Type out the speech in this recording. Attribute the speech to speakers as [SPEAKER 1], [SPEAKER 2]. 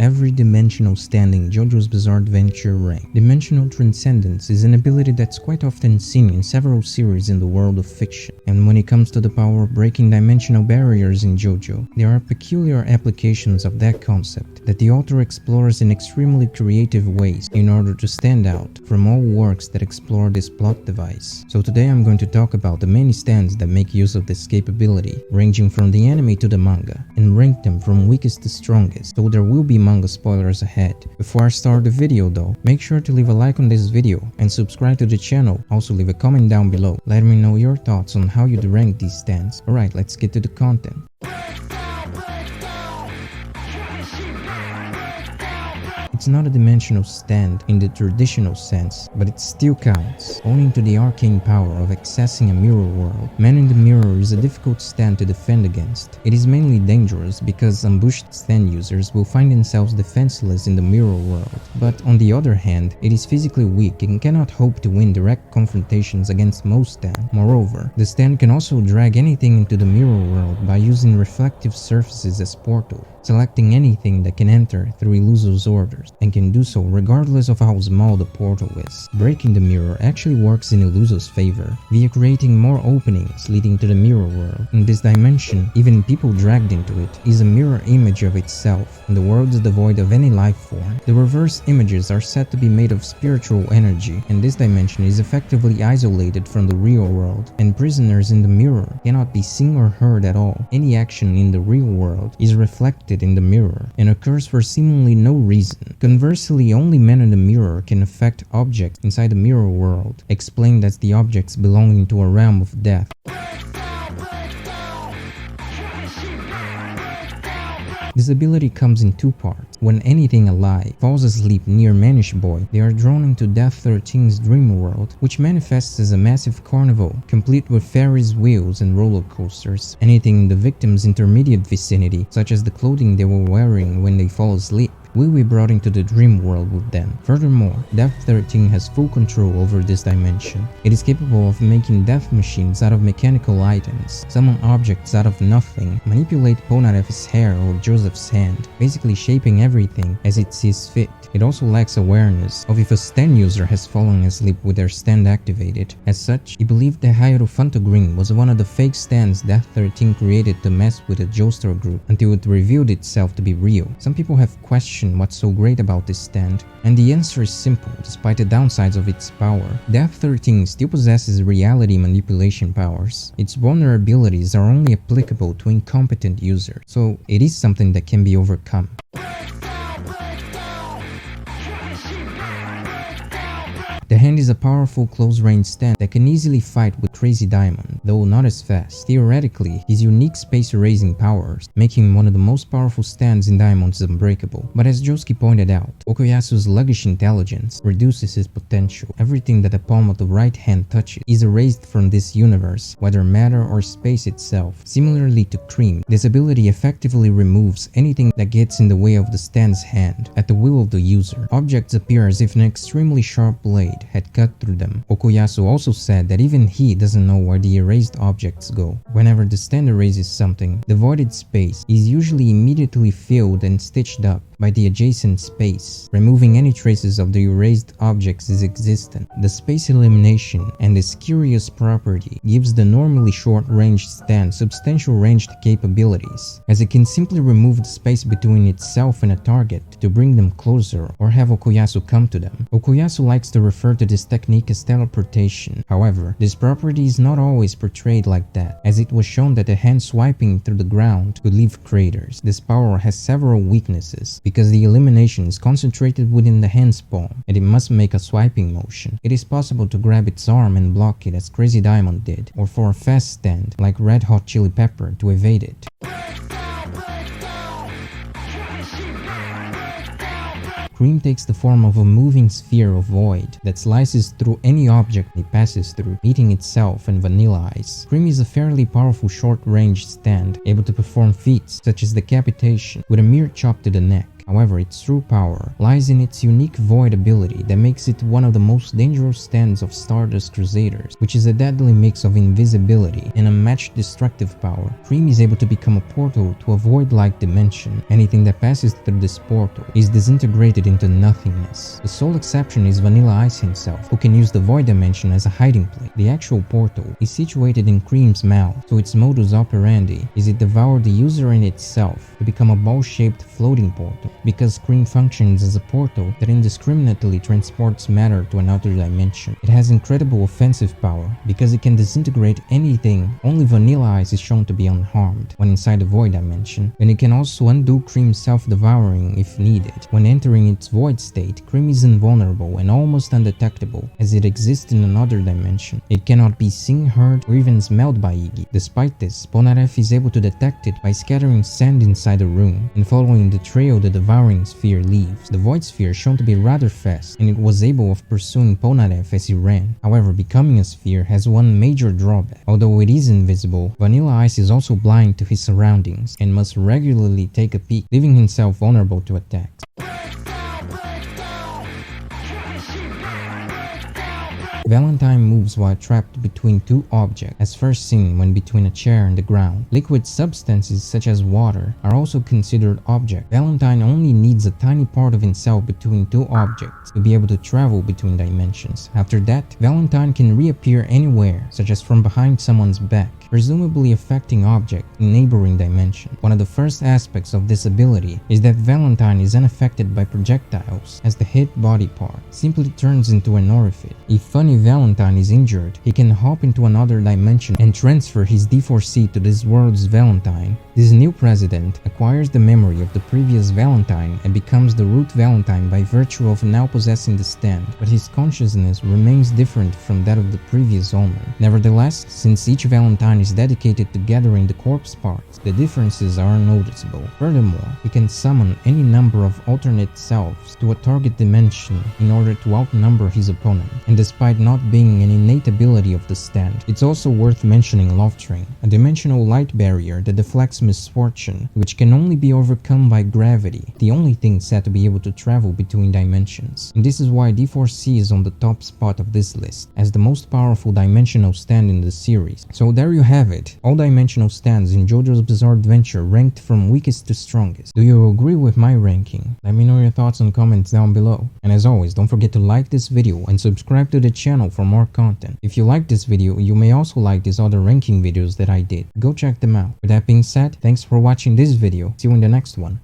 [SPEAKER 1] every dimensional stand in JoJo's Bizarre Adventure rank. Dimensional transcendence is an ability that's quite often seen in several series in the world of fiction, and when it comes to the power of breaking dimensional barriers in JoJo, there are peculiar applications of that concept that the author explores in extremely creative ways in order to stand out from all works that explore this plot device. So today I'm going to talk about the many stands that make use of this capability, ranging from the anime to the manga, and rank them from weakest to strongest, so there will be manga spoilers ahead. Before I start the video though, make sure to leave a like on this video and subscribe to the channel. Also leave a comment down below, letting me know your thoughts on how you'd rank these stands. Alright, let's get to the content. It's not a dimensional stand in the traditional sense, but it still counts, owing to the arcane power of accessing a mirror world. Man in the Mirror is a difficult stand to defend against. It is mainly dangerous because ambushed stand users will find themselves defenseless in the mirror world, but on the other hand, it is physically weak and cannot hope to win direct confrontations against most stands. Moreover, the stand can also drag anything into the mirror world by using reflective surfaces as portals, selecting anything that can enter through Illuso's orders, and can do so regardless of how small the portal is. Breaking the mirror actually works in Illuso's favor, via creating more openings leading to the mirror world. In this dimension, even people dragged into it is a mirror image of itself, and the world is devoid of any life form. The reverse images are said to be made of spiritual energy, and this dimension is effectively isolated from the real world, and prisoners in the mirror cannot be seen or heard at all. Any action in the real world is reflected in the mirror and occurs for seemingly no reason. Conversely, only men in the mirror can affect objects inside the mirror world, explained as the objects belonging to a realm of death. This ability comes in two parts. When anything alive falls asleep near Manish Boy, they are drawn into Death 13's dream world, which manifests as a massive carnival, complete with Ferris wheels and roller coasters. Anything in the victim's intermediate vicinity, such as the clothing they were wearing when they fall asleep, will be brought into the dream world with them. Furthermore, Death 13 has full control over this dimension. It is capable of making death machines out of mechanical items, summon objects out of nothing, manipulate Polnareff's hair or Joseph's hand, basically shaping everything as it sees fit. It also lacks awareness of if a stand user has fallen asleep with their stand activated. As such, he believed that Hierophanta Green was one of the fake stands Death 13 created to mess with the Joestar group until it revealed itself to be real. Some people have questioned what's so great about this stand, and the answer is simple. Despite the downsides of its power, Death 13 still possesses reality manipulation powers. Its vulnerabilities are only applicable to incompetent users, so it is something that can be overcome. The hand is a powerful close-range stand that can easily fight with Crazy Diamond, though not as fast. Theoretically, his unique space-erasing powers make him one of the most powerful stands in Diamond's Unbreakable. But as Josuke pointed out, Okuyasu's sluggish intelligence reduces his potential. Everything that the palm of the right hand touches is erased from this universe, whether matter or space itself. Similarly to Cream, this ability effectively removes anything that gets in the way of the stand's hand at the will of the user. Objects appear as if an extremely sharp blade had cut through them. Okuyasu also said that even he doesn't know where the erased objects go. Whenever the stand erases something, the voided space is usually immediately filled and stitched up by the adjacent space, removing any traces of the erased objects' existence. The space elimination and this curious property gives the normally short-range stand substantial ranged capabilities, as it can simply remove the space between itself and a target to bring them closer or have Okuyasu come to them. Okuyasu likes to refer to this technique as teleportation. However, this property is not always portrayed like that, as it was shown that a hand swiping through the ground could leave craters. This power has several weaknesses, because the elimination is concentrated within the hand's palm, and it must make a swiping motion. It is possible to grab its arm and block it as Crazy Diamond did, or for a fast stand like Red Hot Chili Pepper to evade it. Cream takes the form of a moving sphere of void that slices through any object it passes through, meeting itself and Vanilla Ice. Cream is a fairly powerful short-range stand, able to perform feats such as decapitation with a mere chop to the neck. weak. However, its true power lies in its unique void ability that makes it one of the most dangerous stands of Stardust Crusaders, which is a deadly mix of invisibility and unmatched destructive power. Cream is able to become a portal to a void-like dimension. Anything that passes through this portal is disintegrated into nothingness. The sole exception is Vanilla Ice himself, who can use the void dimension as a hiding place. The actual portal is situated in Cream's mouth, so its modus operandi is it devour the user in itself to become a ball-shaped floating portal, because Cream functions as a portal that indiscriminately transports matter to another dimension. It has incredible offensive power because it can disintegrate anything. Only Vanilla Ice is shown to be unharmed when inside the void dimension, and it can also undo Cream's self-devouring if needed. When entering its void state, Cream is invulnerable and almost undetectable as it exists in another dimension. It cannot be seen, heard, or even smelled by Iggy. Despite this, Polnareff is able to detect it by scattering sand inside a room and following the trail the devouring sphere leaves. The void sphere is shown to be rather fast, and it was able of pursuing Polnareff as he ran. However, becoming a sphere has one major drawback. Although it is invisible, Vanilla Ice is also blind to his surroundings and must regularly take a peek, leaving himself vulnerable to attacks. Valentine moves while trapped between two objects, as first seen when between a chair and the ground. Liquid substances such as water are also considered objects. Valentine only needs a tiny part of himself between two objects to be able to travel between dimensions. After that, Valentine can reappear anywhere, such as from behind someone's back, presumably affecting objects in neighboring dimensions. One of the first aspects of this ability is that Valentine is unaffected by projectiles, as the hit body part simply turns into an orifice. If Funny Valentine is injured, he can hop into another dimension and transfer his D4C to this world's Valentine. This new president acquires the memory of the previous Valentine and becomes the root Valentine by virtue of now possessing the stand, but his consciousness remains different from that of the previous owner. Nevertheless, since each Valentine is dedicated to gathering the corpse parts, the differences are unnoticeable. Furthermore, he can summon any number of alternate selves to a target dimension in order to outnumber his opponent, and despite not being an innate ability of the stand, it's also worth mentioning Love Train, a dimensional light barrier that deflects misfortune, which can only be overcome by gravity, the only thing said to be able to travel between dimensions. And this is why D4C is on the top spot of this list, as the most powerful dimensional stand in the series. So there you have it, all dimensional stands in JoJo's Bizarre Adventure ranked from weakest to strongest. Do you agree with my ranking? Let me know your thoughts and comments down below. And as always, don't forget to like this video and subscribe to the channel for more content. If you like this video, you may also like these other ranking videos that I did. Go check them out. With that being said, thanks for watching this video. See you in the next one.